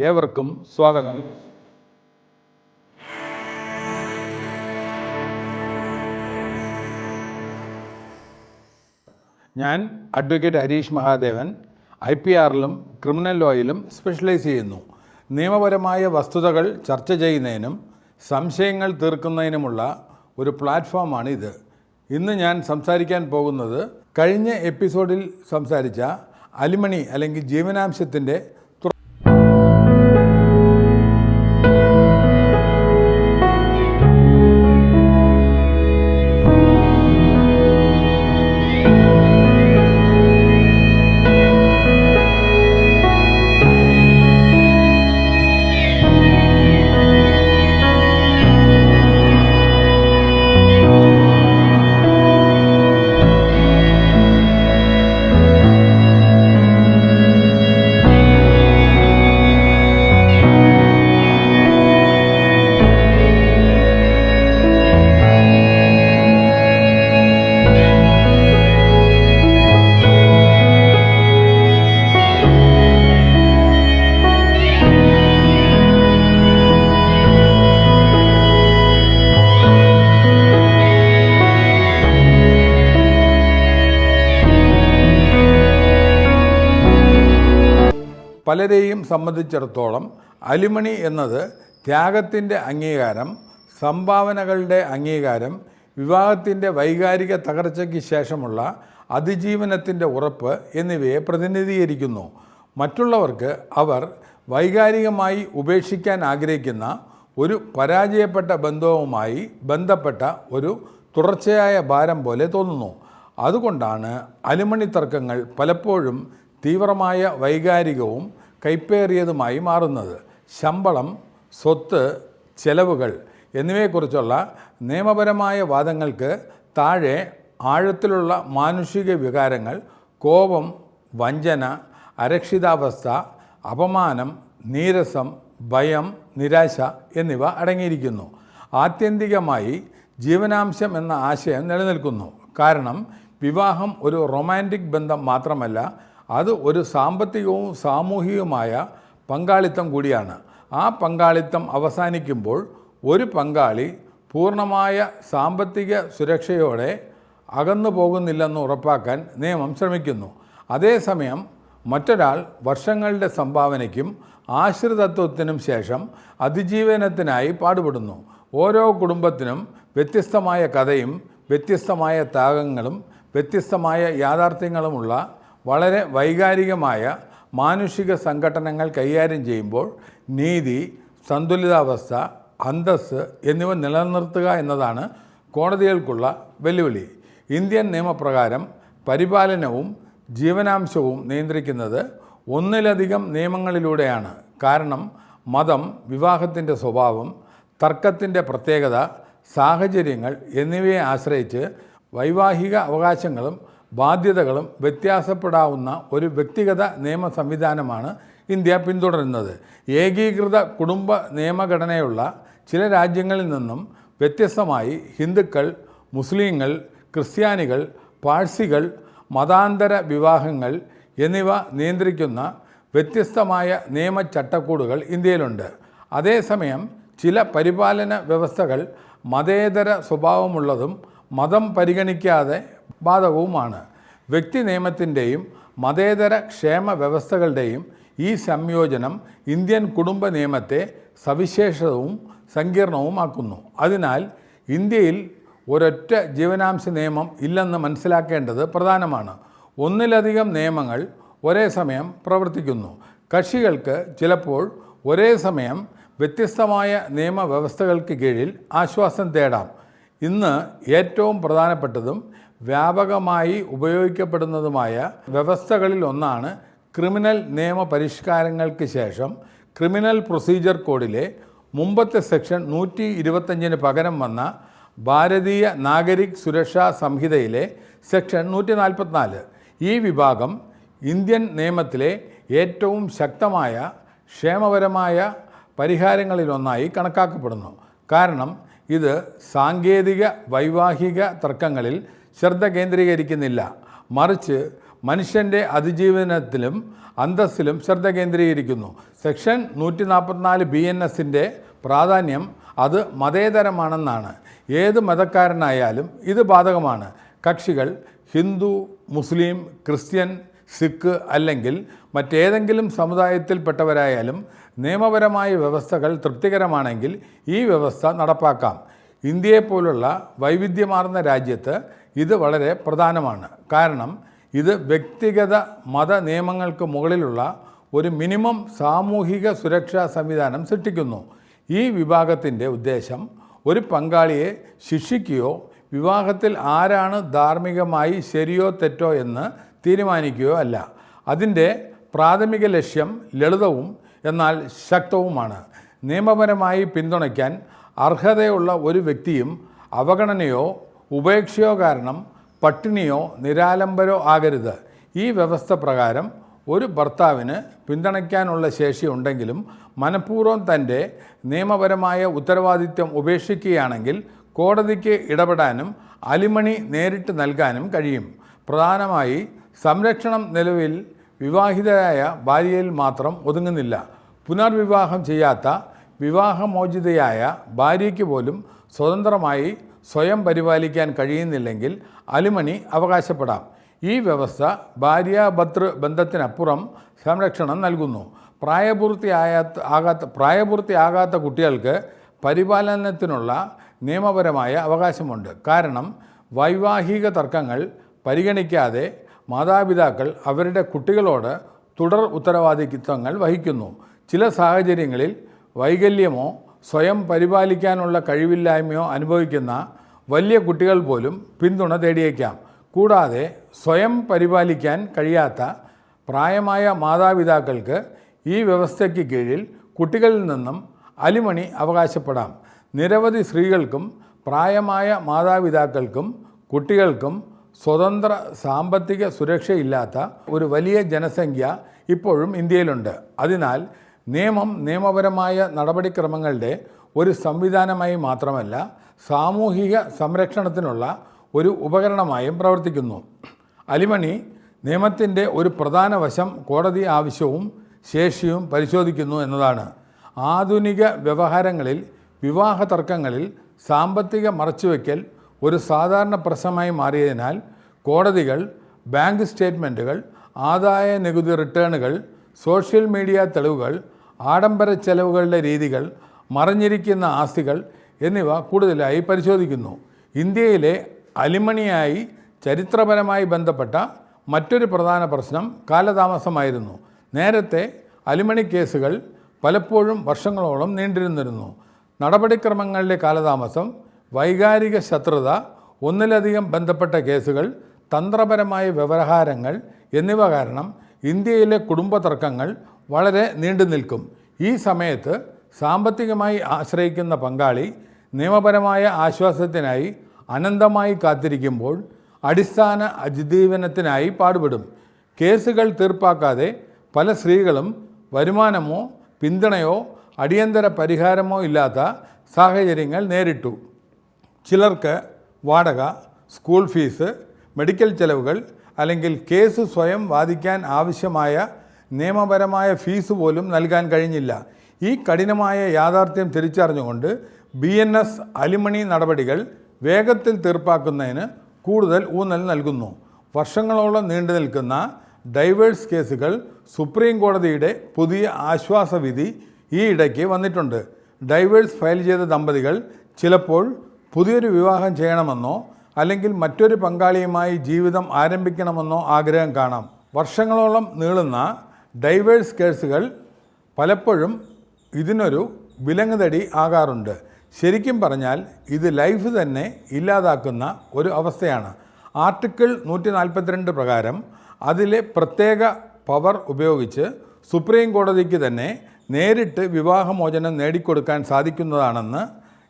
ഏവർക്കും സ്വാഗതം. ഞാൻ അഡ്വക്കേറ്റ് ഹരീഷ് മഹാദേവൻ, IPR-ലും ക്രിമിനൽ ലോയിലും സ്പെഷ്യലൈസ് ചെയ്യുന്നു. നിയമപരമായ വസ്തുതകൾ ചർച്ച ചെയ്യുന്നതിനും സംശയങ്ങൾ തീർക്കുന്നതിനുമുള്ള ഒരു പ്ലാറ്റ്ഫോമാണ് ഇത്. ഇന്ന് ഞാൻ സംസാരിക്കാൻ പോകുന്നത് കഴിഞ്ഞ എപ്പിസോഡിൽ സംസാരിച്ച അലിമണി അല്ലെങ്കിൽ ജീവനാംശത്തിൻ്റെ പലരെയും സംബന്ധിച്ചിടത്തോളം അലിമണി എന്നത് ത്യാഗത്തിൻ്റെ അംഗീകാരം, സംഭാവനകളുടെ അംഗീകാരം, വിവാഹത്തിൻ്റെ വൈകാരിക തകർച്ചയ്ക്ക് ശേഷമുള്ള അതിജീവനത്തിൻ്റെ ഉറപ്പ് എന്നിവയെ പ്രതിനിധീകരിക്കുന്നു. മറ്റുള്ളവർക്ക് അവർ വൈകാരികമായി ഉപേക്ഷിക്കാൻ ആഗ്രഹിക്കുന്ന ഒരു പരാജയപ്പെട്ട ബന്ധവുമായി ബന്ധപ്പെട്ട ഒരു തുടർച്ചയായ ഭാരം പോലെ തോന്നുന്നു. അതുകൊണ്ടാണ് അലിമണി തർക്കങ്ങൾ പലപ്പോഴും തീവ്രമായ വൈകാരികവും കൈപ്പേറിയതുമായി മാറുന്നത്. ശമ്പളം, സ്വത്ത്, ചെലവുകൾ എന്നിവയെക്കുറിച്ചുള്ള നിയമപരമായ വാദങ്ങൾക്ക് താഴെ ആഴത്തിലുള്ള മാനുഷിക വികാരങ്ങൾ, കോപം, വഞ്ചന, അരക്ഷിതാവസ്ഥ, അപമാനം, നീരസം, ഭയം, നിരാശ എന്നിവ അടങ്ങിയിരിക്കുന്നു. ആത്യന്തികമായി ജീവനാംശം എന്ന ആശയം നിലനിൽക്കുന്നു. കാരണം വിവാഹം ഒരു റൊമാൻറ്റിക് ബന്ധം മാത്രമല്ല, അത് ഒരു സാമ്പത്തികവും സാമൂഹികവുമായ പങ്കാളിത്തം കൂടിയാണ്. ആ പങ്കാളിത്തം അവസാനിക്കുമ്പോൾ ഒരു പങ്കാളി പൂർണ്ണമായ സാമ്പത്തിക സുരക്ഷയോടെ അകന്നു പോകുന്നില്ലെന്ന് ഉറപ്പാക്കാൻ നിയമം ശ്രമിക്കുന്നു. അതേസമയം മറ്റൊരാൾ വർഷങ്ങളുടെ സംഭാവനയ്ക്കും ആശ്രിതത്വത്തിനും ശേഷം അതിജീവനത്തിനായി പാടുപെടുന്നു. ഓരോ കുടുംബത്തിനും വ്യത്യസ്തമായ കഥയും വ്യത്യസ്തമായ ത്യാഗങ്ങളും വ്യത്യസ്തമായ യാഥാർത്ഥ്യങ്ങളുമുള്ള വളരെ വൈകാരികമായ മാനുഷിക സംഘടനകൾ കൈകാര്യം ചെയ്യുമ്പോൾ നീതി, സന്തുലിതാവസ്ഥ, അന്തസ്സ് എന്നിവ നിലനിർത്തുക എന്നതാണ് കോടതികൾക്കുള്ള വെല്ലുവിളി. ഇന്ത്യൻ നിയമപ്രകാരം പരിപാലനവും ജീവനാംശവും നിയന്ത്രിക്കുന്നത് ഒന്നിലധികം നിയമങ്ങളിലൂടെയാണ്. കാരണം മതം, വിവാഹത്തിൻ്റെ സ്വഭാവം, തർക്കത്തിൻ്റെ പ്രത്യേകത, സാഹചര്യങ്ങൾ എന്നിവയെ ആശ്രയിച്ച് വൈവാഹിക അവകാശങ്ങളും ബാധ്യതകളും വ്യത്യാസപ്പെടാവുന്ന ഒരു വ്യക്തിഗത നിയമ സംവിധാനമാണ് ഇന്ത്യ പിന്തുടരുന്നത്. ഏകീകൃത കുടുംബ നിയമഘടനയുള്ള ചില രാജ്യങ്ങളിൽ നിന്നും വ്യത്യസ്തമായി ഹിന്ദുക്കൾ, മുസ്ലിങ്ങൾ, ക്രിസ്ത്യാനികൾ, പാഴ്സികൾ, മതാന്തര വിവാഹങ്ങൾ എന്നിവ നിയന്ത്രിക്കുന്ന വ്യത്യസ്തമായ നിയമ ചട്ടക്കൂടുകൾ ഇന്ത്യയിലുണ്ട്. അതേസമയം ചില പരിപാലന വ്യവസ്ഥകൾ മതേതര സ്വഭാവമുള്ളതും മതം പരിഗണിക്കാതെ ബാധകവുമാണ്. വ്യക്തി നിയമത്തിൻ്റെയും മതേതര ക്ഷേമ വ്യവസ്ഥകളുടെയും ഈ സംയോജനം ഇന്ത്യൻ കുടുംബ നിയമത്തെ സവിശേഷവും സങ്കീർണവുമാക്കുന്നു. അതിനാൽ ഇന്ത്യയിൽ ഒരൊറ്റ ജീവനാംശ നിയമം ഇല്ലെന്ന് മനസ്സിലാക്കേണ്ടത് പ്രധാനമാണ്. ഒന്നിലധികം നിയമങ്ങൾ ഒരേ സമയം പ്രവർത്തിക്കുന്നു. കക്ഷികൾക്ക് ചിലപ്പോൾ ഒരേ സമയം വ്യത്യസ്തമായ നിയമവ്യവസ്ഥകൾക്ക് കീഴിൽ ആശ്വാസം തേടാം. ഇന്ന് ഏറ്റവും പ്രധാനപ്പെട്ടതും വ്യാപകമായി ഉപയോഗിക്കപ്പെടുന്നതുമായ വ്യവസ്ഥകളിൽ ഒന്നാണ് ക്രിമിനൽ നിയമ പരിഷ്കാരങ്ങൾക്ക് ശേഷം ക്രിമിനൽ പ്രൊസീജിയർ കോഡിലെ മുമ്പത്തെ സെക്ഷൻ 125 പകരം വന്ന ഭാരതീയ നാഗരിക് സുരക്ഷാ സംഹിതയിലെ സെക്ഷൻ 144. ഈ വിഭാഗം ഇന്ത്യൻ നിയമത്തിലെ ഏറ്റവും ശക്തമായ ക്ഷേമപരമായ പരിഹാരങ്ങളിലൊന്നായി കണക്കാക്കപ്പെടുന്നു. കാരണം ഇത് സാങ്കേതിക വൈവാഹിക തർക്കങ്ങളിൽ ശ്രദ്ധ കേന്ദ്രീകരിക്കുന്നില്ല, മറിച്ച് മനുഷ്യൻ്റെ അതിജീവനത്തിലും അന്തസ്സിലും ശ്രദ്ധ കേന്ദ്രീകരിക്കുന്നു. സെക്ഷൻ 144 BNSൻ്റെ പ്രാധാന്യം അത് മതേതരമാണെന്നാണ്. ഏത് മതക്കാരനായാലും ഇത് ബാധകമാണ്. കക്ഷികൾ ഹിന്ദു, മുസ്ലിം, ക്രിസ്ത്യൻ, സിഖ് അല്ലെങ്കിൽ മറ്റേതെങ്കിലും സമുദായത്തിൽപ്പെട്ടവരായാലും നിയമപരമായ വ്യവസ്ഥകൾ തൃപ്തികരമാണെങ്കിൽ ഈ വ്യവസ്ഥ നടപ്പാക്കാം. ഇന്ത്യയെപ്പോലുള്ള വൈവിധ്യമാർന്ന രാജ്യത്ത് ഇത് വളരെ പ്രധാനമാണ്. കാരണം ഇത് വ്യക്തിഗത മത നിയമങ്ങൾക്ക് മുകളിലുള്ള ഒരു മിനിമം സാമൂഹിക സുരക്ഷാ സംവിധാനം സൃഷ്ടിക്കുന്നു. ഈ വിഭാഗത്തിൻ്റെ ഉദ്ദേശം ഒരു പങ്കാളിയെ ശിക്ഷിക്കുകയോ വിവാഹത്തിൽ ആരാണ് ധാർമ്മികമായി ശരിയോ തെറ്റോ എന്ന് തീരുമാനിക്കുകയോ അല്ല. അതിൻ്റെ പ്രാഥമിക ലക്ഷ്യം ലളിതവും എന്നാൽ ശക്തവുമാണ്. നിയമപരമായി പിന്തുണയ്ക്കാൻ അർഹതയുള്ള ഒരു വ്യക്തിയും അവഗണനയോ ഉപേക്ഷയോ കാരണം പട്ടിണിയോ നിരാലംബരോ ആകരുത്. ഈ വ്യവസ്ഥ പ്രകാരം ഒരു ഭർത്താവിന് പിന്തുണയ്ക്കാനുള്ള ശേഷി ഉണ്ടെങ്കിലും മനഃപൂർവ്വം തൻ്റെ നിയമപരമായ ഉത്തരവാദിത്വം ഉപേക്ഷിക്കുകയാണെങ്കിൽ കോടതിക്ക് ഇടപെടാനും അലിമണി നേരിട്ട് നൽകാനും കഴിയും. പ്രധാനമായി സംരക്ഷണം നിലവിൽ വിവാഹിതയായ ഭാര്യയിൽ മാത്രം ഒതുങ്ങുന്നില്ല. പുനർവിവാഹം ചെയ്യാത്ത വിവാഹമോചിതയായ ഭാര്യയ്ക്ക് പോലും സ്വതന്ത്രമായി സ്വയം പരിപാലിക്കാൻ കഴിയുന്നില്ലെങ്കിൽ അലിമണി അവകാശപ്പെടാം. ഈ വ്യവസ്ഥ ഭാര്യാഭർതൃ ബന്ധത്തിനപ്പുറം സംരക്ഷണം നൽകുന്നു. പ്രായപൂർത്തിയാകാത്ത കുട്ടികൾക്ക് പരിപാലനത്തിനുള്ള നിയമപരമായ അവകാശമുണ്ട്. കാരണം വൈവാഹിക തർക്കങ്ങൾ പരിഗണിക്കാതെ മാതാപിതാക്കൾ അവരുടെ കുട്ടികളോട് തുടർ ഉത്തരവാദിത്വങ്ങൾ വഹിക്കുന്നു. ചില സാഹചര്യങ്ങളിൽ വൈകല്യമോ സ്വയം പരിപാലിക്കാനുള്ള കഴിവില്ലായ്മയോ അനുഭവിക്കുന്ന വലിയ കുട്ടികൾ പോലും പിന്തുണ തേടിയേക്കാം. കൂടാതെ സ്വയം പരിപാലിക്കാൻ കഴിയാത്ത പ്രായമായ മാതാപിതാക്കൾക്ക് ഈ വ്യവസ്ഥയ്ക്ക് കീഴിൽ കുട്ടികളിൽ നിന്നും അലിമണി അവകാശപ്പെടാം. നിരവധി സ്ത്രീകൾക്കും പ്രായമായ മാതാപിതാക്കൾക്കും കുട്ടികൾക്കും സ്വതന്ത്ര സാമ്പത്തിക സുരക്ഷയില്ലാത്ത ഒരു വലിയ ജനസംഖ്യ ഇപ്പോഴും ഇന്ത്യയിലുണ്ട്. അതിനാൽ നിയമപരമായ നടപടിക്രമങ്ങളുടെ ഒരു സംവിധാനമായി മാത്രമല്ല സാമൂഹിക സംരക്ഷണത്തിനുള്ള ഒരു ഉപകരണമായും പ്രവർത്തിക്കുന്നു. അലിമണി നിയമത്തിൻ്റെ ഒരു പ്രധാന വശം കോടതി ആവശ്യവും ശേഷിയും പരിശോധിക്കുന്നു എന്നതാണ്. ആധുനിക വ്യവഹാരങ്ങളിൽ വിവാഹ തർക്കങ്ങളിൽ സാമ്പത്തിക മറച്ചുവെക്കൽ ഒരു സാധാരണ പ്രശ്നമായി മാറിയതിനാൽ കോടതികൾ ബാങ്ക് സ്റ്റേറ്റ്മെൻറ്റുകൾ, ആദായ നികുതി റിട്ടേണുകൾ, സോഷ്യൽ മീഡിയ തെളിവുകൾ, ആഡംബര ചെലവുകളുടെ രീതികൾ, മറഞ്ഞിരിക്കുന്ന ആസ്തികൾ എന്നിവ കൂടുതലായി പരിശോധിക്കുന്നു. ഇന്ത്യയിലെ അലിമണിയായി ചരിത്രപരമായി ബന്ധപ്പെട്ട മറ്റൊരു പ്രധാന പ്രശ്നം കാലതാമസമായിരുന്നു. നേരത്തെ അലിമണി കേസുകൾ പലപ്പോഴും വർഷങ്ങളോളം നീണ്ടിരുന്നിരുന്നു. നടപടിക്രമങ്ങളുടെ കാലതാമസം, വൈകാരിക ശത്രുത, ഒന്നിലധികം ബന്ധപ്പെട്ട കേസുകൾ, തന്ത്രപരമായ വ്യവഹാരങ്ങൾ എന്നിവ കാരണം ഇന്ത്യയിലെ കുടുംബ തർക്കങ്ങൾ വളരെ നീണ്ടു നിൽക്കും. ഈ സമയത്ത് സാമ്പത്തികമായി ആശ്രയിക്കുന്ന പങ്കാളി നിയമപരമായ ആശ്വാസത്തിനായി അനന്തമായി കാത്തിരിക്കുമ്പോൾ അടിസ്ഥാന അതിജീവനത്തിനായി പാടുപെടും. കേസുകൾ തീർപ്പാക്കാതെ പല സ്ത്രീകളും വരുമാനമോ പിന്തുണയോ അടിയന്തര പരിഹാരമോ ഇല്ലാത്ത സാഹചര്യങ്ങൾ നേരിട്ടു. ചിലർക്ക് വാടക, സ്കൂൾ ഫീസ്, മെഡിക്കൽ ചെലവുകൾ അല്ലെങ്കിൽ കേസ് സ്വയം വാദിക്കാൻ ആവശ്യമായ നിയമപരമായ ഫീസ് പോലും നൽകാൻ കഴിഞ്ഞില്ല. ഈ കഠിനമായ യാഥാർത്ഥ്യം തിരിച്ചറിഞ്ഞുകൊണ്ട് BNS അലിമണി നടപടികൾ വേഗത്തിൽ തീർപ്പാക്കുന്നതിന് കൂടുതൽ ഊന്നൽ നൽകുന്നു. വർഷങ്ങളോളം നീണ്ടു നിൽക്കുന്ന ഡൈവേഴ്സ് കേസുകൾ സുപ്രീം കോടതിയുടെ പുതിയ ആശ്വാസവിധി ഈ ഇടയ്ക്ക് വന്നിട്ടുണ്ട്. ഡൈവേഴ്സ് ഫയൽ ചെയ്ത ദമ്പതികൾ ചിലപ്പോൾ പുതിയൊരു വിവാഹം ചെയ്യണമെന്നോ അല്ലെങ്കിൽ മറ്റൊരു പങ്കാളിയുമായി ജീവിതം ആരംഭിക്കണമെന്നോ ആഗ്രഹം കാണാം. വർഷങ്ങളോളം നീളുന്ന ഡൈവേഴ്സ് കേസുകൾ പലപ്പോഴും ഇതിനൊരു വിലങ്ങുതടി ആകാറുണ്ട്. ശരിക്കും പറഞ്ഞാൽ ഇത് ലൈഫ് തന്നെ ഇല്ലാതാക്കുന്ന ഒരു അവസ്ഥയാണ്. ആർട്ടിക്കിൾ 142 പ്രകാരം അതിലെ പ്രത്യേക പവർ ഉപയോഗിച്ച് സുപ്രീം കോടതിക്ക് തന്നെ നേരിട്ട് വിവാഹമോചനം നേടിക്കൊടുക്കാൻ സാധിക്കുന്നതാണെന്ന്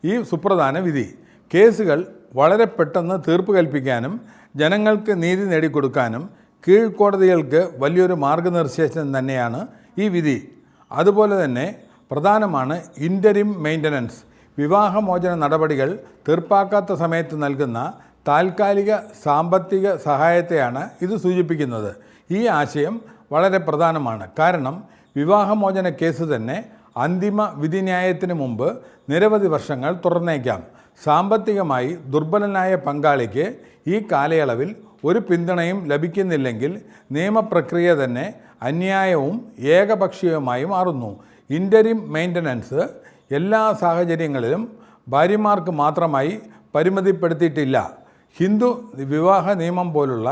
ഈ സുപ്രധാന വിധി. കേസുകൾ വളരെ പെട്ടെന്ന് തീർപ്പ് കൽപ്പിക്കാനും ജനങ്ങൾക്ക് നീതി നേടിക്കൊടുക്കാനും കീഴ്ക്കോടതികൾക്ക് വലിയൊരു മാർഗനിർദ്ദേശം തന്നെയാണ് ഈ വിധി. അതുപോലെ തന്നെ പ്രധാനമാണ് ഇൻ്റരിം മെയിൻ്റനൻസ്. വിവാഹമോചന നടപടികൾ തീർപ്പാക്കാത്ത സമയത്ത് നൽകുന്ന താൽക്കാലിക സാമ്പത്തിക സഹായത്തെയാണ് ഇത് സൂചിപ്പിക്കുന്നത്. ഈ ആശയം വളരെ പ്രധാനമാണ്. കാരണം വിവാഹമോചന കേസ് തന്നെ അന്തിമ വിധിന്യായത്തിന് മുമ്പ് നിരവധി വർഷങ്ങൾ തുടർന്നേക്കാം. സാമ്പത്തികമായി ദുർബലനായ പങ്കാളിക്ക് ഈ കാലയളവിൽ ഒരു പിന്തുണയും ലഭിക്കുന്നില്ലെങ്കിൽ നിയമപ്രക്രിയ തന്നെ അന്യായവും ഏകപക്ഷീയവുമായി മാറുന്നു. ഇൻ്ററിം മെയിൻ്റനൻസ് എല്ലാ സാഹചര്യങ്ങളിലും ഭാര്യമാർക്ക് മാത്രമായി പരിമിതിപ്പെടുത്തിയിട്ടില്ല. ഹിന്ദു വിവാഹ നിയമം പോലുള്ള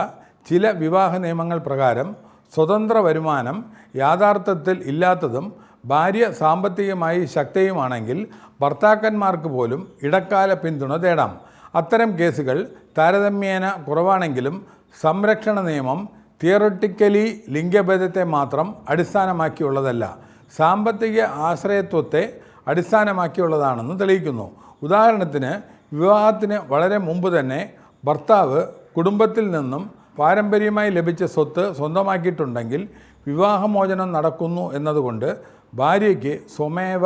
ചില വിവാഹ നിയമങ്ങൾ പ്രകാരം സ്വതന്ത്ര വരുമാനം യാഥാർത്ഥ്യത്തിൽ ഇല്ലാത്തതും ഭാര്യ സാമ്പത്തികമായി ശക്തയുമാണെങ്കിൽ ഭർത്താക്കന്മാർക്ക് പോലും ഇടക്കാല പിന്തുണ തേടാം. അത്തരം കേസുകൾ താരതമ്യേന കുറവാണെങ്കിലും സംരക്ഷണ നിയമം തിയറട്ടിക്കലി ലിംഗഭേദത്തെ മാത്രം അടിസ്ഥാനമാക്കിയുള്ളതല്ല, സാമ്പത്തിക ആശ്രയത്വത്തെ അടിസ്ഥാനമാക്കിയുള്ളതാണെന്ന് തെളിയിക്കുന്നു. ഉദാഹരണത്തിന്, വിവാഹത്തിന് വളരെ മുമ്പ് തന്നെ ഭർത്താവ് കുടുംബത്തിൽ നിന്നും പാരമ്പര്യമായി ലഭിച്ച സ്വത്ത് സ്വന്തമാക്കിയിട്ടുണ്ടെങ്കിൽ വിവാഹമോചനം നടക്കുന്നു എന്നതുകൊണ്ട് ഭാര്യയ്ക്ക് സ്വമേവ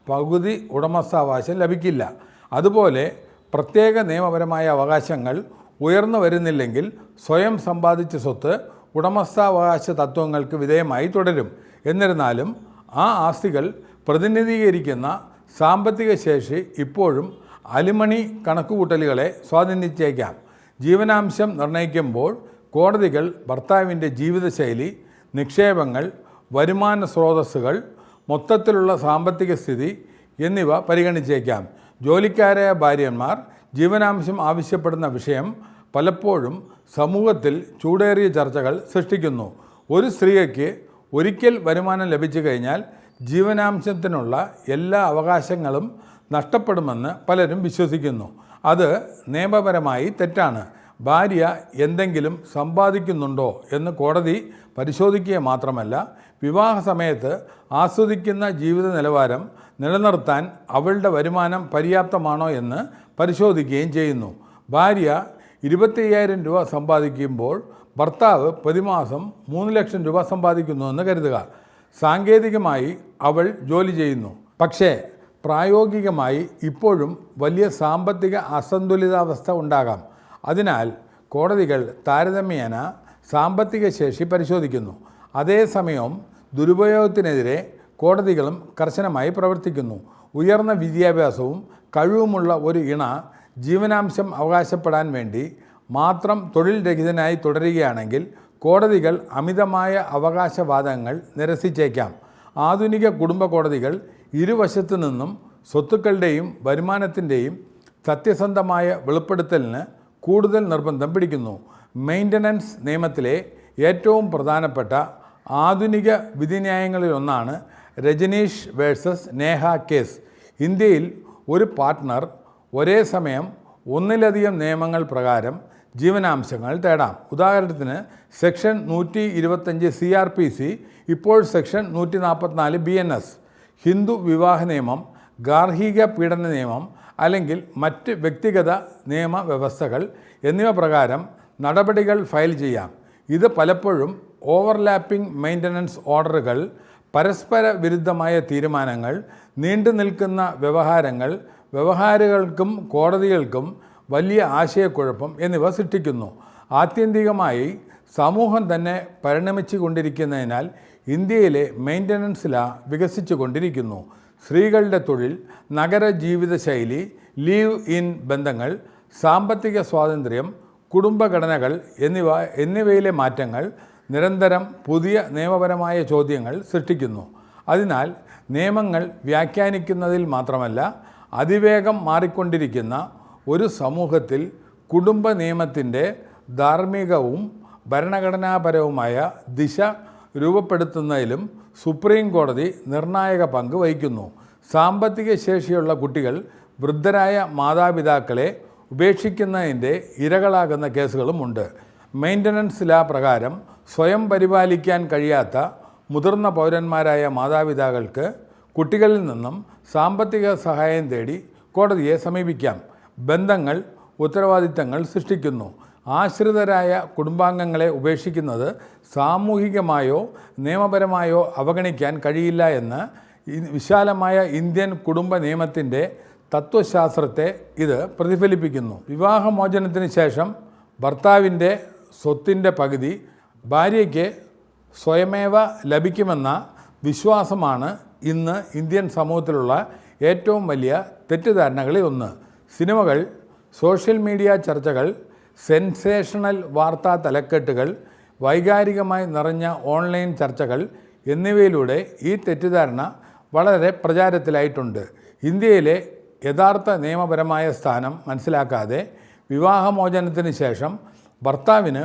പകുതി ഉടമസ്ഥാവകാശം ലഭിക്കില്ല. അതുപോലെ പ്രത്യേക നിയമപരമായ അവകാശങ്ങൾ ഉയർന്നു വരുന്നില്ലെങ്കിൽ സ്വയം സമ്പാദിച്ച സ്വത്ത് ഉടമസ്ഥാവകാശ തത്വങ്ങൾക്ക് വിധേയമായി തുടരും. എന്നിരുന്നാലും ആ ആസ്തികൾ പ്രതിനിധീകരിക്കുന്ന സാമ്പത്തിക ശേഷി ഇപ്പോഴും അലിമണി കണക്കുകൂട്ടലുകളെ സ്വാധീനിച്ചേക്കാം. ജീവനാംശം നിർണ്ണയിക്കുമ്പോൾ കോടതികൾ ഭർത്താവിൻ്റെ ജീവിതശൈലി, നിക്ഷേപങ്ങൾ, വരുമാന സ്രോതസ്സുകൾ, മൊത്തത്തിലുള്ള സാമ്പത്തിക സ്ഥിതി എന്നിവ പരിഗണിച്ചേക്കാം. ജോലിക്കാരായ ഭാര്യമാർ ജീവനാംശം ആവശ്യപ്പെടുന്ന വിഷയം പലപ്പോഴും സമൂഹത്തിൽ ചൂടേറിയ ചർച്ചകൾ സൃഷ്ടിക്കുന്നു. ഒരു സ്ത്രീക്ക് ഒരിക്കൽ വരുമാനം ലഭിച്ചു കഴിഞ്ഞാൽ ജീവനാംശത്തിനുള്ള എല്ലാ അവകാശങ്ങളും നഷ്ടപ്പെടുമെന്ന് പലരും വിശ്വസിക്കുന്നു. അത് നിയമപരമായി തെറ്റാണ്. ഭാര്യ എന്തെങ്കിലും സമ്പാദിക്കുന്നുണ്ടോ എന്ന് കോടതി പരിശോധിക്കുക മാത്രമല്ല, വിവാഹ സമയത്ത് ആസ്വദിക്കുന്ന ജീവിത നിലവാരം നിലനിർത്താൻ അവളുടെ വരുമാനം പര്യാപ്തമാണോ എന്ന് പരിശോധിക്കുകയും ചെയ്യുന്നു. ഭാര്യ 25,000 രൂപ സമ്പാദിക്കുമ്പോൾ ഭർത്താവ് പ്രതിമാസം 3 ലക്ഷം രൂപ സമ്പാദിക്കുന്നുവെന്ന് കരുതുക. സാങ്കേതികമായി അവൾ ജോലി ചെയ്യുന്നു, പക്ഷേ പ്രായോഗികമായി ഇപ്പോഴും വലിയ സാമ്പത്തിക അസന്തുലിതാവസ്ഥ ഉണ്ടാകാം. അതിനാൽ കോടതികൾ താരതമ്യേന സാമ്പത്തിക ശേഷി പരിശോധിക്കുന്നു. അതേസമയം ദുരുപയോഗത്തിനെതിരെ കോടതികളും കർശനമായി പ്രവർത്തിക്കുന്നു. ഉയർന്ന വിദ്യാഭ്യാസവും കഴിവുമുള്ള ഒരു ഇണ ജീവനാംശം അവകാശപ്പെടാൻ വേണ്ടി മാത്രം തൊഴിൽ രഹിതനായി തുടരുകയാണെങ്കിൽ കോടതികൾ അമിതമായ അവകാശവാദങ്ങൾ നിരസിച്ചേക്കാം. ആധുനിക കുടുംബ കോടതികൾ ഇരുവശത്തു നിന്നും സ്വത്തുക്കളുടെയും വരുമാനത്തിൻ്റെയും സത്യസന്ധമായ വെളിപ്പെടുത്തലിന് കൂടുതൽ നിർബന്ധം പിടിക്കുന്നു. മെയിൻ്റനൻസ് നിയമത്തിലെ ഏറ്റവും പ്രധാനപ്പെട്ട ആധുനിക വിധിന്യായങ്ങളിലൊന്നാണ് രജനീഷ് വേഴ്സസ് നേഹ കേസ്. ഇന്ത്യയിൽ ഒരു പാർട്ട്ണർ ഒരേ സമയം ഒന്നിലധികം നിയമങ്ങൾ പ്രകാരം ജീവനാംശങ്ങൾ തേടാം. ഉദാഹരണത്തിന് സെക്ഷൻ 125 CRPC, ഇപ്പോൾ സെക്ഷൻ 144 BNS. ഹിന്ദു വിവാഹ നിയമം, ഗാർഹിക പീഡന നിയമം അല്ലെങ്കിൽ മറ്റ് വ്യക്തിഗത നിയമവ്യവസ്ഥകൾ എന്നിവ പ്രകാരം നടപടികൾ ഫയൽ ചെയ്യാം. ഇത് പലപ്പോഴും ഓവർലാപ്പിംഗ് മെയിൻ്റനൻസ് ഓർഡറുകൾ, പരസ്പര വിരുദ്ധമായ തീരുമാനങ്ങൾ, നീണ്ടു നിൽക്കുന്ന വ്യവഹാരങ്ങൾക്കും കോടതികൾക്കും വലിയ ആശയക്കുഴപ്പം എന്നിവ സൃഷ്ടിക്കുന്നു. ആത്യന്തികമായി സമൂഹം തന്നെ പരിണമിച്ചു കൊണ്ടിരിക്കുന്നതിനാൽ ഇന്ത്യയിലെ മെയിൻ്റനൻസ് ലാ വികസിച്ചു കൊണ്ടിരിക്കുന്നു. സ്ത്രീകളുടെ തൊഴിൽ, നഗര ജീവിതശൈലി, ലീവ് ഇൻ ബന്ധങ്ങൾ, സാമ്പത്തിക സ്വാതന്ത്ര്യം, കുടുംബഘടനകൾ എന്നിവയിലെ മാറ്റങ്ങൾ നിരന്തരം പുതിയ നിയമപരമായ ചോദ്യങ്ങൾ സൃഷ്ടിക്കുന്നു. അതിനാൽ നിയമങ്ങൾ വ്യാഖ്യാനിക്കുന്നതിൽ മാത്രമല്ല, അതിവേഗം മാറിക്കൊണ്ടിരിക്കുന്ന ഒരു സമൂഹത്തിൽ കുടുംബ നിയമത്തിൻ്റെ ധാർമ്മികവും ഭരണഘടനാപരവുമായ ദിശ രൂപപ്പെടുത്തുന്നതിലും സുപ്രീം കോടതി നിർണായക പങ്ക് വഹിക്കുന്നു. സാമ്പത്തിക ശേഷിയുള്ള കുട്ടികൾ വൃദ്ധരായ മാതാപിതാക്കളെ ഉപേക്ഷിക്കുന്നതിൻ്റെ ഇരകളാകുന്ന കേസുകളുമുണ്ട്. മെയിൻ്റനൻസ് ലാ പ്രകാരം സ്വയം പരിപാലിക്കാൻ കഴിയാത്ത മുതിർന്ന പൗരന്മാരായ മാതാപിതാക്കൾക്ക് കുട്ടികളിൽ നിന്നും സാമ്പത്തിക സഹായം തേടി കോടതിയെ സമീപിക്കാം. ബന്ധങ്ങൾ ഉത്തരവാദിത്തങ്ങൾ സൃഷ്ടിക്കുന്നു. ആശ്രിതരായ കുടുംബാംഗങ്ങളെ ഉപേക്ഷിക്കുന്നത് സാമൂഹികമായോ നിയമപരമായോ അവഗണിക്കാൻ കഴിയില്ല എന്ന് വിശാലമായ ഇന്ത്യൻ കുടുംബ നിയമത്തിൻ്റെ തത്വശാസ്ത്രത്തെ ഇത് പ്രതിഫലിപ്പിക്കുന്നു. വിവാഹമോചനത്തിന് ശേഷം ഭർത്താവിൻ്റെ സ്വത്തിൻ്റെ പകുതി ഭാര്യയ്ക്ക് സ്വയമേവ ലഭിക്കുമെന്ന വിശ്വാസമാണ് ഇന്ന് ഇന്ത്യൻ സമൂഹത്തിലുള്ള ഏറ്റവും വലിയ തെറ്റിദ്ധാരണകളിൽ ഒന്ന്. സിനിമകൾ, സോഷ്യൽ മീഡിയ ചർച്ചകൾ, സെൻസേഷണൽ വാർത്താ തലക്കെട്ടുകൾ, വൈകാരികമായി നിറഞ്ഞ ഓൺലൈൻ ചർച്ചകൾ എന്നിവയിലൂടെ ഈ തെറ്റിദ്ധാരണ വളരെ പ്രചാരത്തിലായിട്ടുണ്ട്. ഇന്ത്യയിലെ യഥാർത്ഥ നിയമപരമായ സ്ഥാനം മനസ്സിലാക്കാതെ വിവാഹമോചനത്തിന് ശേഷം ഭർത്താവിന്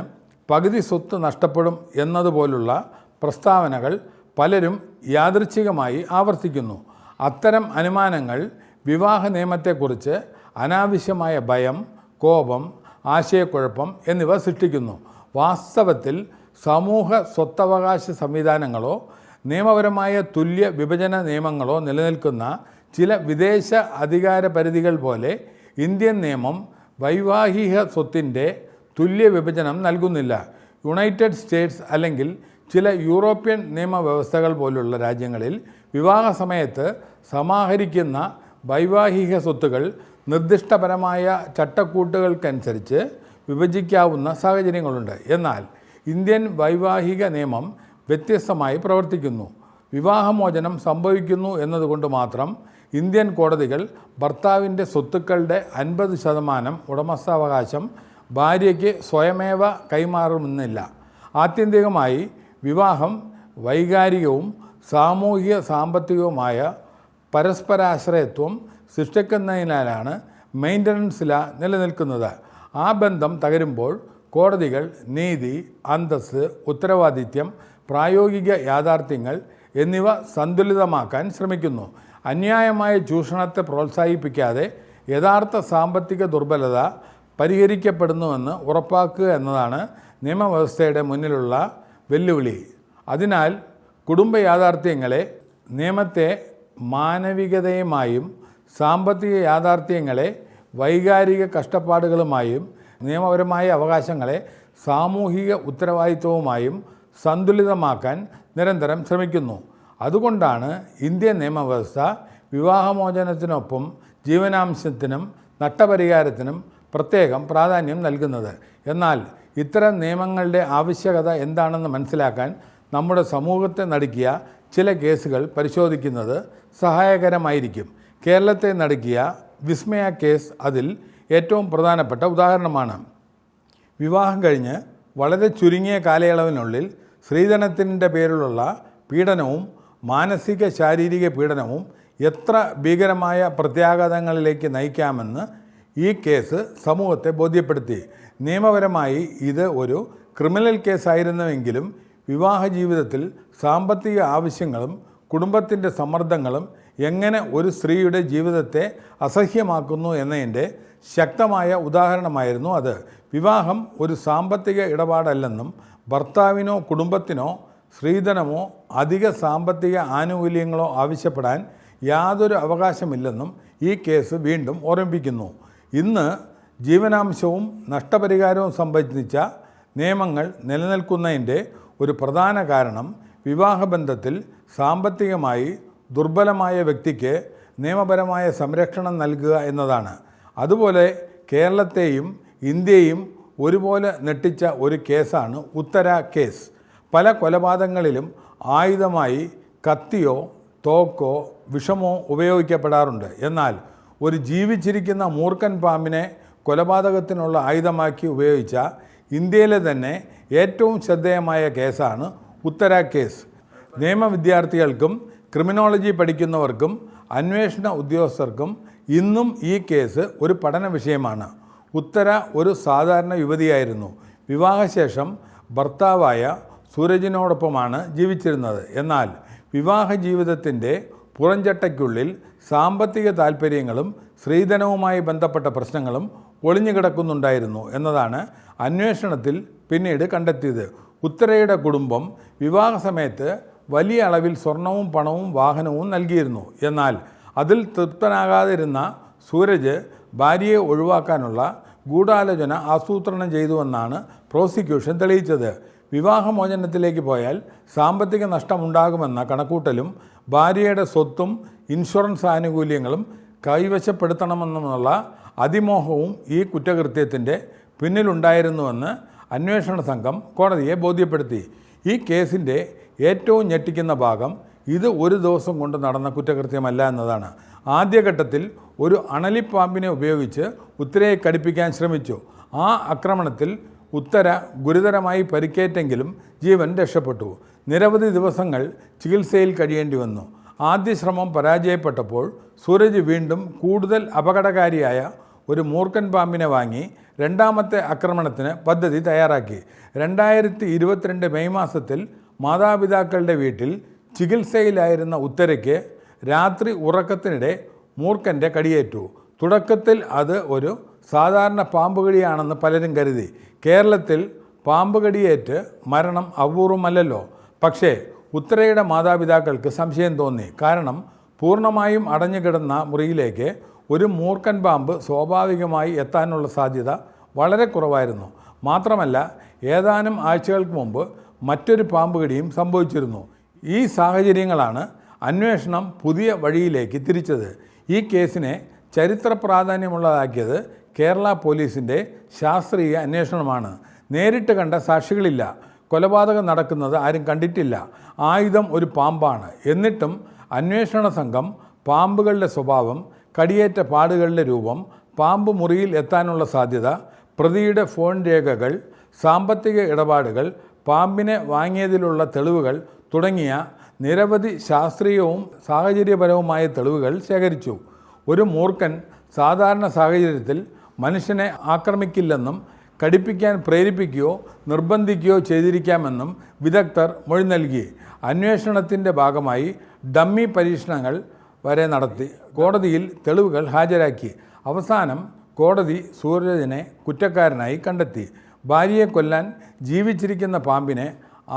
പകുതി സ്വത്ത് നഷ്ടപ്പെടും എന്നതുപോലുള്ള പ്രസ്താവനകൾ പലരും യാദൃച്ഛികമായി ആവർത്തിക്കുന്നു. അത്തരം അനുമാനങ്ങൾ വിവാഹ നിയമത്തെക്കുറിച്ച് അനാവശ്യമായ ഭയം, കോപം, ആശയക്കുഴപ്പം എന്നിവ സൃഷ്ടിക്കുന്നു. വാസ്തവത്തിൽ സമൂഹ സ്വത്തവകാശ സംവിധാനങ്ങളോ നിയമപരമായ തുല്യ വിഭജന നിയമങ്ങളോ നിലനിൽക്കുന്ന ചില വിദേശ അധികാര പരിധികൾ പോലെ ഇന്ത്യൻ നിയമം വൈവാഹിക സ്വത്തിൻ്റെ തുല്യ വിഭജനം നൽകുന്നില്ല. യുണൈറ്റഡ് സ്റ്റേറ്റ്സ് അല്ലെങ്കിൽ ചില യൂറോപ്യൻ നിയമവ്യവസ്ഥകൾ പോലുള്ള രാജ്യങ്ങളിൽ വിവാഹ സമയത്ത് സമാഹരിക്കുന്ന വൈവാഹിക സ്വത്തുകൾ നിർദ്ദിഷ്ടപരമായ ചട്ടക്കൂട്ടുകൾക്കനുസരിച്ച് വിഭജിക്കാവുന്ന സാഹചര്യങ്ങളുണ്ട്. എന്നാൽ ഇന്ത്യൻ വൈവാഹിക നിയമം വ്യത്യസ്തമായി പ്രവർത്തിക്കുന്നു. വിവാഹമോചനം സംഭവിക്കുന്നു എന്നതുകൊണ്ട് മാത്രം ഇന്ത്യൻ കോടതികൾ ഭർത്താവിൻ്റെ സ്വത്തുക്കളുടെ 50% ഉടമസ്ഥാവകാശം ഭാര്യയ്ക്ക് സ്വയമേവ കൈമാറുമെന്നില്ല. ആത്യന്തികമായി വിവാഹം വൈകാരികവും സാമൂഹിക സാമ്പത്തികവുമായ പരസ്പരാശ്രയത്വം സൃഷ്ടിക്കുന്നതിനാലാണ് മെയിൻ്റനൻസ് ലാ നിലനിൽക്കുന്നത്. ആ ബന്ധം തകരുമ്പോൾ കോടതികൾ നീതി, അന്തസ്സ്, ഉത്തരവാദിത്യം, പ്രായോഗിക യാഥാർത്ഥ്യങ്ങൾ എന്നിവ സന്തുലിതമാക്കാൻ ശ്രമിക്കുന്നു. അന്യായമായ ചൂഷണത്തെ പ്രോത്സാഹിപ്പിക്കാതെ യഥാർത്ഥ സാമ്പത്തിക ദുർബലത പരിഹരിക്കപ്പെടുന്നുവെന്ന് ഉറപ്പാക്കുക എന്നതാണ് നിയമവ്യവസ്ഥയുടെ മുന്നിലുള്ള വെല്ലുവിളി. അതിനാൽ കുടുംബ യാഥാർത്ഥ്യങ്ങളെ നിയമത്തെ മാനവികതയുമായും സാമ്പത്തിക യാഥാർത്ഥ്യങ്ങളെ വൈകാരിക കഷ്ടപ്പാടുകളുമായും നിയമപരമായ അവകാശങ്ങളെ സാമൂഹിക ഉത്തരവാദിത്വവുമായും സന്തുലിതമാക്കാൻ നിരന്തരം ശ്രമിക്കുന്നു. അതുകൊണ്ടാണ് ഇന്ത്യൻ നിയമവ്യവസ്ഥ വിവാഹമോചനത്തിനൊപ്പം ജീവനാംശത്തിനും നഷ്ടപരിഹാരത്തിനും പ്രത്യേകം പ്രാധാന്യം നൽകുന്നത്. എന്നാൽ ഇത്തരം നിയമങ്ങളുടെ ആവശ്യകത എന്താണെന്ന് മനസ്സിലാക്കാൻ നമ്മുടെ സമൂഹത്തെ നടുക്കിയ ചില കേസുകൾ പരിശോധിക്കുന്നത് സഹായകരമായിരിക്കും. കേരളത്തെ നടുക്കിയ വിസ്മയ കേസ് അതിൽ ഏറ്റവും പ്രധാനപ്പെട്ട ഉദാഹരണമാണ്. വിവാഹം കഴിഞ്ഞ് വളരെ ചുരുങ്ങിയ കാലയളവിനുള്ളിൽ സ്ത്രീധനത്തിൻ്റെ പേരിലുള്ള പീഡനവും മാനസിക ശാരീരിക പീഡനവും എത്ര ഭീകരമായ പ്രത്യാഘാതങ്ങളിലേക്ക് നയിക്കാമെന്ന് ഈ കേസ് സമൂഹത്തെ ബോധ്യപ്പെടുത്തി. നിയമപരമായി ഇത് ഒരു ക്രിമിനൽ കേസായിരുന്നുവെങ്കിലും വിവാഹ ജീവിതത്തിൽ സാമ്പത്തിക ആവശ്യങ്ങളും കുടുംബത്തിൻ്റെ സമ്മർദ്ദങ്ങളും എങ്ങനെ ഒരു സ്ത്രീയുടെ ജീവിതത്തെ അസഹ്യമാക്കുന്നു എന്നതിൻ്റെ ശക്തമായ ഉദാഹരണമായിരുന്നു അത്. വിവാഹം ഒരു സാമ്പത്തിക ഇടപാടല്ലെന്നും ഭർത്താവിനോ കുടുംബത്തിനോ സ്ത്രീധനമോ അധിക സാമ്പത്തിക ആനുകൂല്യങ്ങളോ ആവശ്യപ്പെടാൻ യാതൊരു അവകാശമില്ലെന്നും ഈ കേസ് വീണ്ടും ഓർമ്മിപ്പിക്കുന്നു. ഇന്ന് ജീവനാംശവും നഷ്ടപരിഹാരവും സംബന്ധിച്ച നിയമങ്ങൾ നിലനിൽക്കുന്നതിൻ്റെ ഒരു പ്രധാന കാരണം വിവാഹബന്ധത്തിൽ സാമ്പത്തികമായി ദുർബലമായ വ്യക്തിക്ക് നിയമപരമായ സംരക്ഷണം നൽകുക എന്നതാണ്. അതുപോലെ കേരളത്തെയും ഇന്ത്യയും ഒരുപോലെ ഞെട്ടിച്ച ഒരു കേസാണ് ഉത്തര കേസ്. പല കൊലപാതകങ്ങളിലും ആയുധമായി കത്തിയോ തോക്കോ വിഷമോ ഉപയോഗിക്കപ്പെടാറുണ്ട്. എന്നാൽ ഒരു ജീവിച്ചിരിക്കുന്ന മൂർഖൻ പാമ്പിനെ കൊലപാതകത്തിനുള്ള ആയുധമാക്കി ഉപയോഗിച്ച ഇന്ത്യയിലെ തന്നെ ഏറ്റവും ശ്രദ്ധേയമായ കേസാണ് ഉത്തര കേസ്. നിയമവിദ്യാർത്ഥികൾക്കും ക്രിമിനോളജി പഠിക്കുന്നവർക്കും അന്വേഷണ ഉദ്യോഗസ്ഥർക്കും ഇന്നും ഈ കേസ് ഒരു പഠന വിഷയമാണ്. ഉത്തര ഒരു സാധാരണ യുവതിയായിരുന്നു. വിവാഹശേഷം ഭർത്താവായ സൂരജിനോടൊപ്പമാണ് ജീവിച്ചിരുന്നത്. എന്നാൽ വിവാഹ ജീവിതത്തിൻ്റെ പുറംചട്ടയ്ക്കുള്ളിൽ സാമ്പത്തിക താൽപ്പര്യങ്ങളും സ്ത്രീധനവുമായി ബന്ധപ്പെട്ട പ്രശ്നങ്ങളും ഒളിഞ്ഞുകിടക്കുന്നുണ്ടായിരുന്നു എന്നതാണ് അന്വേഷണത്തിൽ പിന്നീട് കണ്ടെത്തിയത്. ഉത്തരയുടെ കുടുംബം വിവാഹ സമയത്ത് വലിയ അളവിൽ സ്വർണവും പണവും വാഹനവും നൽകിയിരുന്നു. എന്നാൽ അതിൽ തൃപ്തനാകാതിരുന്ന സൂരജ് ഭാര്യയെ ഒഴിവാക്കാനുള്ള ഗൂഢാലോചന ആസൂത്രണം ചെയ്തുവെന്നാണ് പ്രോസിക്യൂഷൻ തെളിയിച്ചത്. വിവാഹമോചനത്തിലേക്ക് പോയാൽ സാമ്പത്തിക നഷ്ടമുണ്ടാകുമെന്ന കണക്കൂട്ടലും ഭാര്യയുടെ സ്വത്തും ഇൻഷുറൻസ് ആനുകൂല്യങ്ങളും കൈവശപ്പെടുത്തണമെന്നുള്ള അതിമോഹവും ഈ കുറ്റകൃത്യത്തിൻ്റെ പിന്നിലുണ്ടായിരുന്നുവെന്ന് അന്വേഷണ സംഘം കോടതിയെ ബോധ്യപ്പെടുത്തി. ഈ കേസിൻ്റെ ഏറ്റവും ഞെട്ടിക്കുന്ന ഭാഗം ഇത് ഒരു ദിവസം കൊണ്ട് നടന്ന കുറ്റകൃത്യമല്ല എന്നതാണ്. ആദ്യഘട്ടത്തിൽ ഒരു അണലിപ്പാമ്പിനെ ഉപയോഗിച്ച് ഉത്തരയെ കടിപ്പിക്കാൻ ശ്രമിച്ചു. ആ ആക്രമണത്തിൽ ഉത്തര ഗുരുതരമായി പരിക്കേറ്റെങ്കിലും ജീവൻ രക്ഷപ്പെട്ടു. നിരവധി ദിവസങ്ങൾ ചികിത്സയിൽ കഴിയേണ്ടി വന്നു. ആദ്യ ശ്രമം പരാജയപ്പെട്ടപ്പോൾ സൂരജ് വീണ്ടും കൂടുതൽ അപകടകാരിയായ ഒരു മൂർഖൻ പാമ്പിനെ വാങ്ങി രണ്ടാമത്തെ ആക്രമണത്തിന് പദ്ധതി തയ്യാറാക്കി. 2022 മെയ് മാസത്തിൽ മാതാപിതാക്കളുടെ വീട്ടിൽ ചികിത്സയിലായിരുന്ന ഉത്തരയ്ക്ക് രാത്രി ഉറക്കത്തിനിടെ മൂർഖൻ്റെ കടിയേറ്റു. തുടക്കത്തിൽ അത് ഒരു സാധാരണ പാമ്പുകടിയാണെന്ന് പലരും കരുതി. കേരളത്തിൽ പാമ്പുകടിയേറ്റ് മരണം അപൂർവമല്ലല്ലോ. പക്ഷേ ഉത്തരയുടെ മാതാപിതാക്കൾക്ക് സംശയം തോന്നി. കാരണം പൂർണ്ണമായും അടഞ്ഞുകിടന്ന മുറിയിലേക്ക് ഒരു മൂർഖൻ പാമ്പ് സ്വാഭാവികമായി എത്താനുള്ള സാധ്യത വളരെ കുറവായിരുന്നു. മാത്രമല്ല, ഏതാനും ആഴ്ചകൾക്ക് മുമ്പ് മറ്റൊരു പാമ്പുകടിയും സംഭവിച്ചിരുന്നു. ഈ സാഹചര്യങ്ങളാണ് അന്വേഷണം പുതിയ വഴിയിലേക്ക് തിരിച്ചത്. ഈ കേസിനെ ചരിത്ര പ്രാധാന്യമുള്ളതാക്കിയത് കേരള പോലീസിൻ്റെ ശാസ്ത്രീയ അന്വേഷണമാണ്. നേരിട്ട് കണ്ട സാക്ഷികളില്ല. കൊലപാതകം നടക്കുന്നത് ആരും കണ്ടിട്ടില്ല. ആയുധം ഒരു പാമ്പാണ്. എന്നിട്ടും അന്വേഷണ സംഘം പാമ്പുകളുടെ സ്വഭാവം, കടിയേറ്റ പാടുകളുടെ രൂപം, പാമ്പ് മുറിയിൽ എത്താനുള്ള സാധ്യത, പ്രതിയുടെ ഫോൺ രേഖകൾ, സാമ്പത്തിക ഇടപാടുകൾ, പാമ്പിനെ വാങ്ങിയതിലുള്ള തെളിവുകൾ തുടങ്ങിയ നിരവധി ശാസ്ത്രീയവും സാഹചര്യപരവുമായ തെളിവുകൾ ശേഖരിച്ചു. ഒരു മൂർഖൻ സാധാരണ സാഹചര്യത്തിൽ മനുഷ്യനെ ആക്രമിക്കില്ലെന്നും കടിപ്പിക്കാൻ പ്രേരിപ്പിക്കുകയോ നിർബന്ധിക്കുകയോ ചെയ്തിരിക്കാമെന്നും വിദഗ്ധർ മൊഴി നൽകി. അന്വേഷണത്തിൻ്റെ ഭാഗമായി ഡമ്മി പരീക്ഷണങ്ങൾ വരെ നടത്തി കോടതിയിൽ തെളിവുകൾ ഹാജരാക്കി. അവസാനം കോടതി സൂരജിനെ കുറ്റക്കാരനായി കണ്ടെത്തി. ഭാര്യയെ കൊല്ലാൻ ജീവിച്ചിരിക്കുന്ന പാമ്പിനെ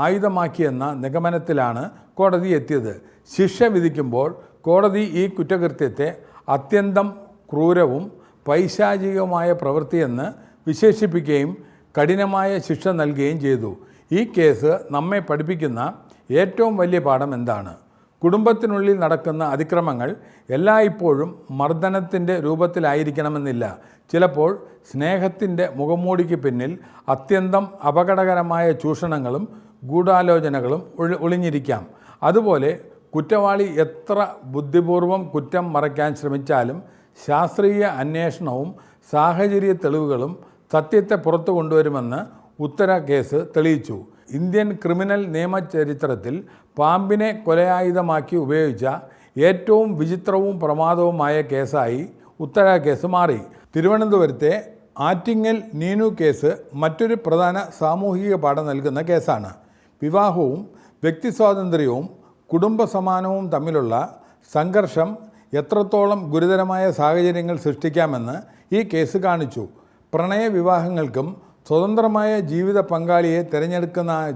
ആയുധമാക്കിയെന്ന നിഗമനത്തിലാണ് കോടതി എത്തിയത്. ശിക്ഷ വിധിക്കുമ്പോൾ കോടതി ഈ കുറ്റകൃത്യത്തെ അത്യന്തം ക്രൂരവും പൈശാചികവുമായ പ്രവൃത്തിയെന്ന് വിശേഷിപ്പിക്കുകയും കഠിനമായ ശിക്ഷ നൽകുകയും ചെയ്തു. ഈ കേസ് നമ്മെ പഠിപ്പിക്കുന്ന ഏറ്റവും വലിയ പാഠം എന്താണ്? കുടുംബത്തിനുള്ളിൽ നടക്കുന്ന അതിക്രമങ്ങൾ എല്ലായ്പ്പോഴും മർദ്ദനത്തിൻ്റെ രൂപത്തിലായിരിക്കണമെന്നില്ല. ചിലപ്പോൾ സ്നേഹത്തിൻ്റെ മുഖംമൂടിക്ക് പിന്നിൽ അത്യന്തം അപകടകരമായ ചൂഷണങ്ങളും ഗൂഢാലോചനകളും ഒളിഞ്ഞിരിക്കാം. അതുപോലെ കുറ്റവാളി എത്ര ബുദ്ധിപൂർവം കുറ്റം മറയ്ക്കാൻ ശ്രമിച്ചാലും ശാസ്ത്രീയ അന്വേഷണവും സാഹചര്യ തെളിവുകളും സത്യത്തെ പുറത്തു കൊണ്ടുവരുമെന്ന് ഉത്തര കേസ് തെളിയിച്ചു. ഇന്ത്യൻ ക്രിമിനൽ നിയമചരിത്രത്തിൽ പാമ്പിനെ കൊലയായുധമാക്കി ഉപയോഗിച്ച ഏറ്റവും വിചിത്രവും പ്രമാദവുമായ കേസായി ഉത്തര കേസ് മാറി. തിരുവനന്തപുരത്തെ ആറ്റിങ്ങൽ നീനു കേസ് മറ്റൊരു പ്രധാന സാമൂഹിക പാഠം നൽകുന്ന കേസാണ്. വിവാഹവും വ്യക്തിസ്വാതന്ത്ര്യവും കുടുംബസമാനവും തമ്മിലുള്ള സംഘർഷം എത്രത്തോളം ഗുരുതരമായ സാഹചര്യങ്ങൾ സൃഷ്ടിക്കാമെന്ന് ഈ കേസ് കാണിച്ചു. പ്രണയവിവാഹങ്ങൾക്കും സ്വതന്ത്രമായ ജീവിത പങ്കാളിയെ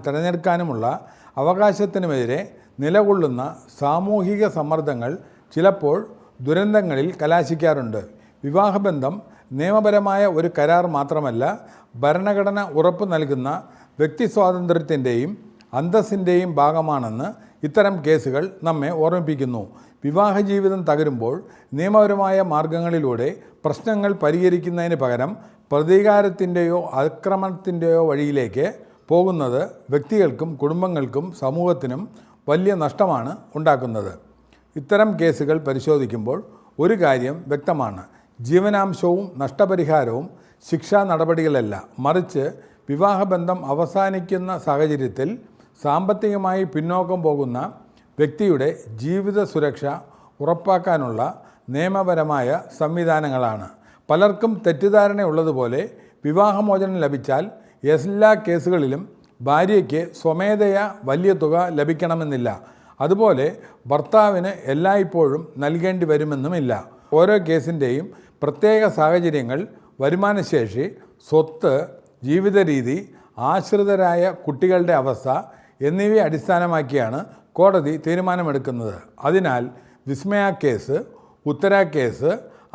തിരഞ്ഞെടുക്കാനുമുള്ള അവകാശത്തിനുമെതിരെ നിലകൊള്ളുന്ന സാമൂഹിക സമ്മർദ്ദങ്ങൾ ചിലപ്പോൾ ദുരന്തങ്ങളിൽ കലാശിക്കാറുണ്ട്. വിവാഹബന്ധം നിയമപരമായ ഒരു കരാർ മാത്രമല്ല, ഭരണഘടന ഉറപ്പു നൽകുന്ന വ്യക്തിസ്വാതന്ത്ര്യത്തിൻ്റെയും അന്തസ്സിൻ്റെയും ഭാഗമാണെന്ന് ഇത്തരം കേസുകൾ നമ്മെ ഓർമ്മിപ്പിക്കുന്നു. വിവാഹ ജീവിതം തകരുമ്പോൾ നിയമപരമായ മാർഗങ്ങളിലൂടെ പ്രശ്നങ്ങൾ പരിഹരിക്കുന്നതിന് പകരം പ്രതികാരത്തിൻ്റെയോ ആക്രമണത്തിൻ്റെയോ വഴിയിലേക്ക് പോകുന്നത് വ്യക്തികൾക്കും കുടുംബങ്ങൾക്കും സമൂഹത്തിനും വലിയ നഷ്ടമാണ് ഉണ്ടാക്കുന്നത്. ഇത്തരം കേസുകൾ പരിശോധിക്കുമ്പോൾ ഒരു കാര്യം വ്യക്തമാണ്: ജീവനാംശവും നഷ്ടപരിഹാരവും ശിക്ഷാ നടപടികളല്ല, മറിച്ച് വിവാഹബന്ധം അവസാനിക്കുന്ന സാഹചര്യത്തിൽ സാമ്പത്തികമായി പിന്നോക്കം പോകുന്ന വ്യക്തിയുടെ ജീവിത സുരക്ഷ ഉറപ്പാക്കാനുള്ള നിയമപരമായ സംവിധാനങ്ങളാണ്. പലർക്കും തെറ്റിദ്ധാരണയുള്ളതുപോലെ വിവാഹമോചനം ലഭിച്ചാൽ എല്ലാ കേസുകളിലും ഭാര്യയ്ക്ക് സ്വമേധയാ വലിയ തുക ലഭിക്കണമെന്നില്ല. അതുപോലെ ഭർത്താവിന് എല്ലായ്പ്പോഴും നൽകേണ്ടി വരുമെന്നുമില്ല. ഓരോ കേസിൻ്റെയും പ്രത്യേക സാഹചര്യങ്ങൾ, വരുമാനശേഷി, സ്വത്ത്, ജീവിത രീതി, ആശ്രിതരായ കുട്ടികളുടെ അവസ്ഥ എന്നിവയെ അടിസ്ഥാനമാക്കിയാണ് കോടതി തീരുമാനമെടുക്കുന്നത്. അതിനാൽ വിസ്മയ കേസ്, ഉത്തര കേസ്,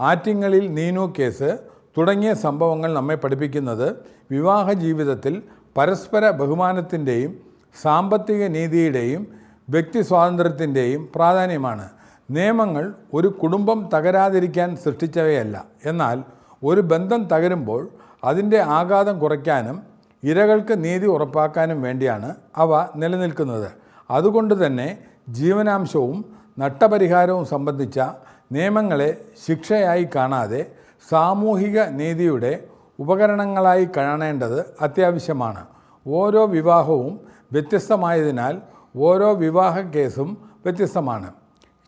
ആറ്റിങ്ങലിൽ നീനു കേസ് തുടങ്ങിയ സംഭവങ്ങൾ നമ്മെ പഠിപ്പിക്കുന്നത് വിവാഹ ജീവിതത്തിൽ പരസ്പര ബഹുമാനത്തിൻ്റെയും സാമ്പത്തിക നീതിയുടെയും വ്യക്തി സ്വാതന്ത്ര്യത്തിൻ്റെയും പ്രാധാന്യമാണ്. നിയമങ്ങൾ ഒരു കുടുംബം തകരാതിരിക്കാൻ സൃഷ്ടിച്ചവയല്ല. എന്നാൽ ഒരു ബന്ധം തകരുമ്പോൾ അതിൻ്റെ ആഘാതം കുറയ്ക്കാനും ഇരകൾക്ക് നീതി ഉറപ്പാക്കാനും വേണ്ടിയാണ് അവ നിലനിൽക്കുന്നത്. അതുകൊണ്ട് തന്നെ ജീവനാംശവും നഷ്ടപരിഹാരവും സംബന്ധിച്ച നിയമങ്ങളെ ശിക്ഷയായി കാണാതെ സാമൂഹിക നീതിയുടെ ഉപകരണങ്ങളായി കാണേണ്ടത് അത്യാവശ്യമാണ്. ഓരോ വിവാഹവും വ്യത്യസ്തമായതിനാൽ ഓരോ വിവാഹ കേസും വ്യത്യസ്തമാണ്.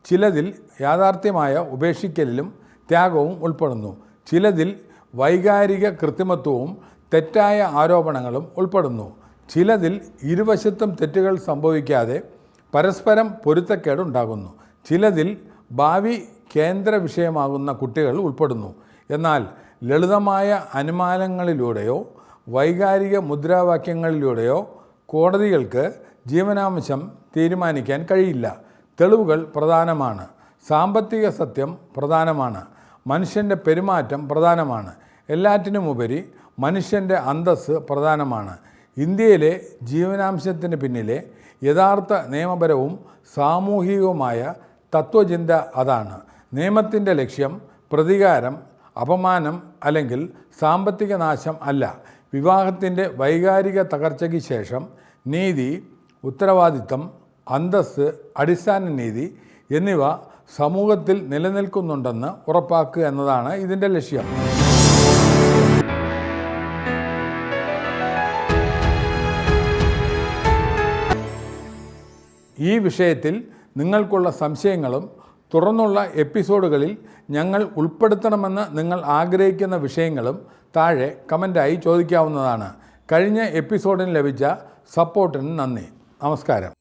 ചിലതിൽ യാഥാർത്ഥ്യമായ ഉപേക്ഷിക്കലിലും ത്യാഗവും ഉൾപ്പെടുന്നു. ചിലതിൽ വൈകാരിക കൃത്രിമത്വവും തെറ്റായ ആരോപണങ്ങളും ഉൾപ്പെടുന്നു. ചിലതിൽ ഇരുവശത്തും തെറ്റുകൾ സംഭവിക്കാതെ പരസ്പരം പൊരുത്തക്കേടുണ്ടാകുന്നു. ചിലതിൽ ഭാവി കേന്ദ്ര വിഷയമാകുന്ന കുട്ടികൾ ഉൾപ്പെടുന്നു. എന്നാൽ ലളിതമായ അനുമാനങ്ങളിലൂടെയോ വൈകാരിക മുദ്രാവാക്യങ്ങളിലൂടെയോ കോടതികൾക്ക് ജീവനാംശം തീരുമാനിക്കാൻ കഴിയില്ല. തെളിവുകൾ പ്രധാനമാണ്. സാമ്പത്തിക സത്യം പ്രധാനമാണ്. മനുഷ്യൻ്റെ പെരുമാറ്റം പ്രധാനമാണ്. എല്ലാറ്റിനുമുപരി മനുഷ്യൻ്റെ അന്തസ്സ് പ്രധാനമാണ്. ഇന്ത്യയിലെ ജീവനാംശത്തിന് പിന്നിലെ യഥാർത്ഥ നിയമപരവും സാമൂഹികവുമായ തത്വചിന്ത അതാണ്. നിയമത്തിൻ്റെ ലക്ഷ്യം പ്രതികാരം, അപമാനം അല്ലെങ്കിൽ സാമ്പത്തിക നാശം അല്ല. വിവാഹത്തിൻ്റെ വൈകാരിക തകർച്ചയ്ക്ക് ശേഷം നീതി, ഉത്തരവാദിത്തം, അന്തസ്സ്, അടിസ്ഥാന നീതി എന്നിവ സമൂഹത്തിൽ നിലനിൽക്കുന്നുണ്ടെന്ന് ഉറപ്പാക്കുക എന്നതാണ് ഇതിൻ്റെ ലക്ഷ്യം. ഈ വിഷയത്തിൽ നിങ്ങൾക്കുള്ള സംശയങ്ങളും തുടർന്നുള്ള എപ്പിസോഡുകളിൽ ഞങ്ങൾ ഉൾപ്പെടുത്തണമെന്ന് നിങ്ങൾ ആഗ്രഹിക്കുന്ന വിഷയങ്ങളും താഴെ കമൻ്റായി ചോദിക്കാവുന്നതാണ്. കഴിഞ്ഞ എപ്പിസോഡിന് ലഭിച്ച സപ്പോർട്ടിന് നന്ദി. നമസ്കാരം.